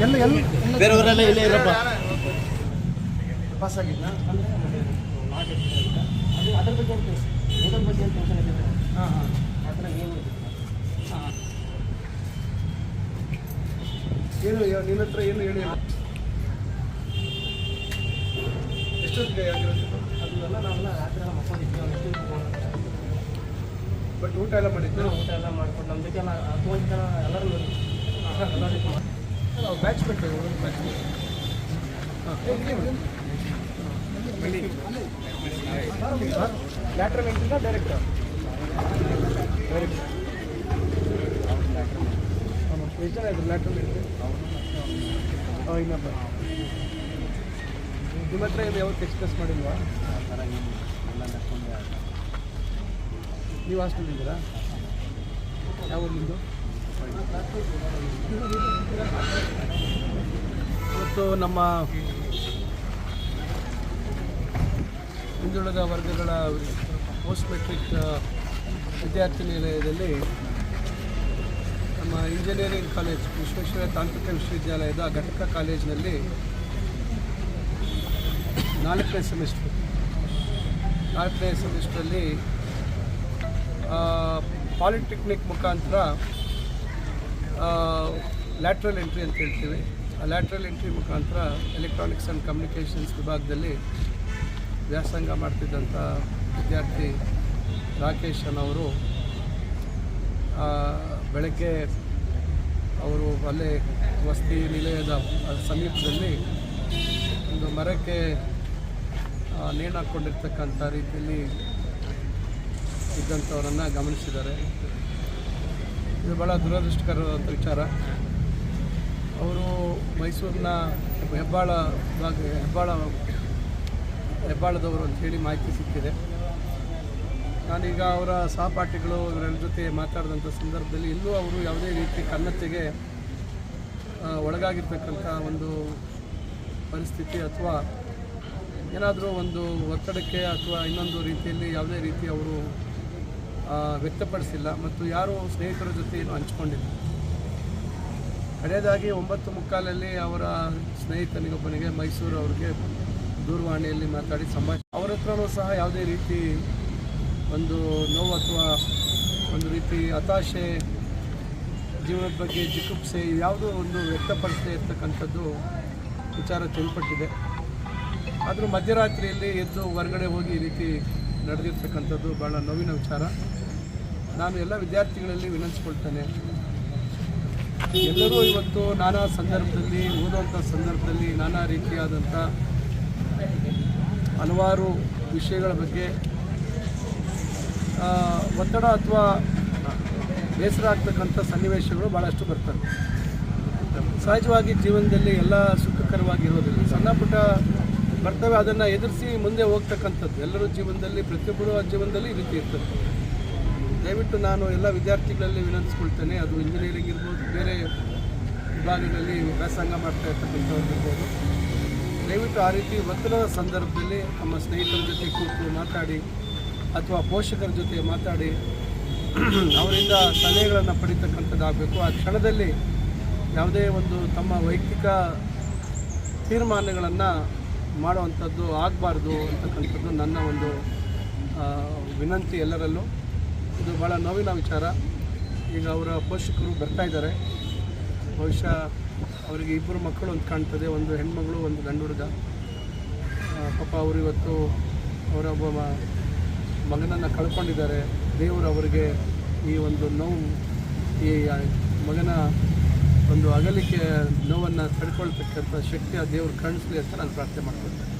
ಎಲ್ಲ ಎಲ್ಲ ಬೇರೆಯವರೆಲ್ಲ ಇಲ್ಲೇ ಇರಪ್ಪ. ಪಾಸ್ ಆಗಿದ್ದ ಅದ್ರ ಬಗ್ಗೆ ಅಂತ ಓದೋದ್ರ ಬಗ್ಗೆ ಅಂತ ಹಾಂ ಹಾಂ ಆ ಥರ ನೀವು ಹಾಂ ಏನು ನಿನ್ನ ಹತ್ರ ಏನು ಹೇಳಿಲ್ಲ ಎಷ್ಟೊತ್ತಿಗೆ ಆಗಿರೋದು ಅದನ್ನೆಲ್ಲ ನಾವೆಲ್ಲ ರಾತ್ರಿ ಎಲ್ಲ ಮಕ್ಕೊಂಡಿದ್ವಿ ಅವ್ರು ಬಟ್ ಊಟ ಎಲ್ಲ ಮಾಡಿದ್ದು ಊಟ ಎಲ್ಲ ಮಾಡ್ಕೊಂಡು ನಮ್ಮ ಜೊತೆ ಎಲ್ಲ 10 ಜನ ಎಲ್ಲರೂ ಎಲ್ಲರಿಗೂ ನಾವು ಬ್ಯಾಚ್ ಬೇಕು ಬ್ಯಾಚ್ ಲ್ಯಾಟ್ರಲ್ ಎಂಟ್ರಿನ ಡೈರೆಕ್ಟ್ ಡೈರೆಕ್ಟ್ ಎಷ್ಟು ಜನ ಇದ್ರು ಲ್ಯಾಟ್ರಲ್ ಎಂಟ್ರಿ ಇನ್ನೊಬ್ಬ ನಿಮ್ಮ ಹತ್ರ ಇದು ಯಾವತ್ತು ಎಕ್ಸ್ಪ್ರೆಸ್ ಮಾಡಿಲ್ವಾ ನೀವು ಹಾಸ್ಟೆಲ್ ಇದ್ದೀರಾ ಯಾವ ಊರಿನಿಂದು ಇವತ್ತು ನಮ್ಮ ಹಿಂದುಳಿದ ವರ್ಗಗಳ ಪೋಸ್ಟ್ ಮೆಟ್ರಿಕ್ ವಿದ್ಯಾರ್ಥಿ ನಿಲಯದಲ್ಲಿ ನಮ್ಮ ಇಂಜಿನಿಯರಿಂಗ್ ಕಾಲೇಜ್ ವಿಶ್ವೇಶ್ವರಯ್ಯ ತಾಂತ್ರಿಕ ವಿಶ್ವವಿದ್ಯಾಲಯದ ಘಟಕ ಕಾಲೇಜಿನಲ್ಲಿ 4ನೇ ಸೆಮಿಸ್ಟ್ರಲ್ಲಿ ಪಾಲಿಟೆಕ್ನಿಕ್ ಮುಖಾಂತರ ಲ್ಯಾಟ್ರಲ್ ಎಂಟ್ರಿ ಅಂತ ಹೇಳ್ತೀವಿ. ಆ ಲ್ಯಾಟ್ರಲ್ ಎಂಟ್ರಿ ಮುಖಾಂತರ ಎಲೆಕ್ಟ್ರಾನಿಕ್ಸ್ ಆ್ಯಂಡ್ ಕಮ್ಯುನಿಕೇಷನ್ಸ್ ವಿಭಾಗದಲ್ಲಿ ವ್ಯಾಸಂಗ ಮಾಡ್ತಿದ್ದಂಥ ವಿದ್ಯಾರ್ಥಿ ರಾಕೇಶ್ ಅನ್ನೋರು ಬೆಳಗ್ಗೆ ಅವರು ಅಲ್ಲೇ ವಸತಿ ನಿಲಯದ ಸಮೀಪದಲ್ಲಿ ಒಂದು ಮರಕ್ಕೆ ನೇಣು ಹಾಕ್ಕೊಂಡಿರ್ತಕ್ಕಂಥ ರೀತಿಯಲ್ಲಿ ಇದ್ದಂಥವರನ್ನು ಗಮನಿಸಿದ್ದಾರೆ. ಇದು ಭಾಳ ದುರದೃಷ್ಟಕರವಾದ ವಿಚಾರ. ಅವರು ಮೈಸೂರಿನ ಹೆಬ್ಬಾಳದವರು ಅಂಥೇಳಿ ಮಾಹಿತಿ ಸಿಕ್ಕಿದೆ. ನಾನೀಗ ಅವರ ಸಹಪಾಠಿಗಳು ಇವರ ಜೊತೆ ಮಾತಾಡಿದಂಥ ಸಂದರ್ಭದಲ್ಲಿ ಎಲ್ಲೂ ಅವರು ಯಾವುದೇ ರೀತಿ ಖನ್ನತೆಗೆ ಒಳಗಾಗಿರ್ತಕ್ಕಂಥ ಒಂದು ಪರಿಸ್ಥಿತಿ ಅಥವಾ ಏನಾದರೂ ಒಂದು ಒತ್ತಡಕ್ಕೆ ಅಥವಾ ಇನ್ನೊಂದು ರೀತಿಯಲ್ಲಿ ಯಾವುದೇ ರೀತಿ ಅವರು ವ್ಯಕ್ತಪಡಿಸಿಲ್ಲ ಮತ್ತು ಯಾರೂ ಸ್ನೇಹಿತರ ಜೊತೆ ಏನು ಹಂಚ್ಕೊಂಡಿಲ್ಲ. ಕಡೆಯದಾಗಿ 9:45 ಅವರ ಸ್ನೇಹಿತನಿಗೊಬ್ಬನಿಗೆ ಮೈಸೂರು ಅವ್ರಿಗೆ ದೂರವಾಣಿಯಲ್ಲಿ ಮಾತಾಡಿ ಸಂಭಾಷಣೆ ಅವ್ರ ಹತ್ರನೂ ಸಹ ಯಾವುದೇ ರೀತಿ ಒಂದು ನೋವು ಅಥವಾ ಒಂದು ರೀತಿ ಹತಾಶೆ, ಜೀವನದ ಬಗ್ಗೆ ಜಿಗುಪ್ಸೆ ಯಾವುದೋ ಒಂದು ವ್ಯಕ್ತಪಡಿಸದೇ ಇರ್ತಕ್ಕಂಥದ್ದು ವಿಚಾರ ತಿಳಿಪಟ್ಟಿದೆ. ಆದರೂ ಮಧ್ಯರಾತ್ರಿಯಲ್ಲಿ ಎದ್ದು ಹೊರಗಡೆ ಹೋಗಿ ಈ ರೀತಿ ನಡೆದಿರ್ತಕ್ಕಂಥದ್ದು ಭಾಳ ನೋವಿನ ವಿಚಾರ. ನಾನು ಎಲ್ಲ ವಿದ್ಯಾರ್ಥಿಗಳಲ್ಲಿ ವಿನಂತಿಸ್ಕೊಳ್ತೇನೆ, ಎಲ್ಲರೂ ಇವತ್ತು ನಾನಾ ಸಂದರ್ಭದಲ್ಲಿ ಓದುವಂಥ ಸಂದರ್ಭದಲ್ಲಿ ನಾನಾ ರೀತಿಯಾದಂಥ ಹಲವಾರು ವಿಷಯಗಳ ಬಗ್ಗೆ ಒತ್ತಡ ಅಥವಾ ಬೇಸರ ಆಗ್ತಕ್ಕಂಥ ಸನ್ನಿವೇಶಗಳು ಭಾಳಷ್ಟು ಬರ್ತವೆ. ಸಹಜವಾಗಿ ಜೀವನದಲ್ಲಿ ಎಲ್ಲ ಸುಖಕರವಾಗಿರೋದಿಲ್ಲ, ಸಣ್ಣ ಪುಟ್ಟ ಬರ್ತವೆ. ಅದನ್ನು ಎದುರಿಸಿ ಮುಂದೆ ಹೋಗ್ತಕ್ಕಂಥದ್ದು ಎಲ್ಲರೂ ಜೀವನದಲ್ಲಿ, ಪ್ರತಿಯೊಬ್ಬರು ಜೀವನದಲ್ಲಿ ಈ ರೀತಿ ಇರ್ತದೆ. ದಯವಿಟ್ಟು ನಾನು ಎಲ್ಲ ವಿದ್ಯಾರ್ಥಿಗಳಲ್ಲಿ ವಿನಂತಿಸ್ಕೊಳ್ತೇನೆ, ಅದು ಇಂಜಿನಿಯರಿಂಗ್ ಇರ್ಬೋದು, ಬೇರೆ ವಿಭಾಗಗಳಲ್ಲಿ ವ್ಯಾಸಂಗ ಮಾಡ್ತಾ ಇರ್ತಕ್ಕಂಥವ್ರು ಇರ್ಬೋದು, ದಯವಿಟ್ಟು ಆ ರೀತಿ ಒತ್ತಡದ ಸಂದರ್ಭದಲ್ಲಿ ನಮ್ಮ ಸ್ನೇಹಿತರ ಜೊತೆ ಕೂತು ಮಾತಾಡಿ ಅಥವಾ ಪೋಷಕರ ಜೊತೆ ಮಾತಾಡಿ ಅವರಿಂದ ಸಲಹೆಗಳನ್ನು ಪಡಿತಕ್ಕಂಥದ್ದಾಗಬೇಕು. ಆ ಕ್ಷಣದಲ್ಲಿ ಯಾವುದೇ ಒಂದು ತಮ್ಮ ವೈಯಕ್ತಿಕ ತೀರ್ಮಾನಗಳನ್ನು ಮಾಡುವಂಥದ್ದು ಆಗಬಾರ್ದು ಅಂತಕ್ಕಂಥದ್ದು ನನ್ನ ಒಂದು ವಿನಂತಿ ಎಲ್ಲರಲ್ಲೂ. ಇದು ಭಾಳ ನೋವಿನ ವಿಚಾರ. ಈಗ ಅವರ ಪೋಷಕರು ಬರ್ತಾ ಇದ್ದಾರೆ. ಬಹುಶಃ ಅವರಿಗೆ 2 ಮಕ್ಕಳು ಅಂತ ಕಾಣ್ತದೆ, ಒಂದು ಹೆಣ್ಮಗಳು, ಒಂದು ಗಂಡು ಹುಡುಗ. ಪಾಪ ಅವರು ಇವತ್ತು ಅವರ ಒಬ್ಬ ಮಗನನ್ನು ಕಳ್ಕೊಂಡಿದ್ದಾರೆ. ದೇವರು ಅವರಿಗೆ ಈ ಒಂದು ನೋವು, ಈ ಮಗನ ಒಂದು ಅಗಲಿಕೆ ನೋವನ್ನು ತಡ್ಕೊಳ್ತಕ್ಕಂಥ ಶಕ್ತಿ ಆ ದೇವರು ಕಾಣಿಸ್ಲಿ ಅಂತ ನಾನು ಪ್ರಾರ್ಥನೆ ಮಾಡ್ಕೊಳ್ತೇನೆ.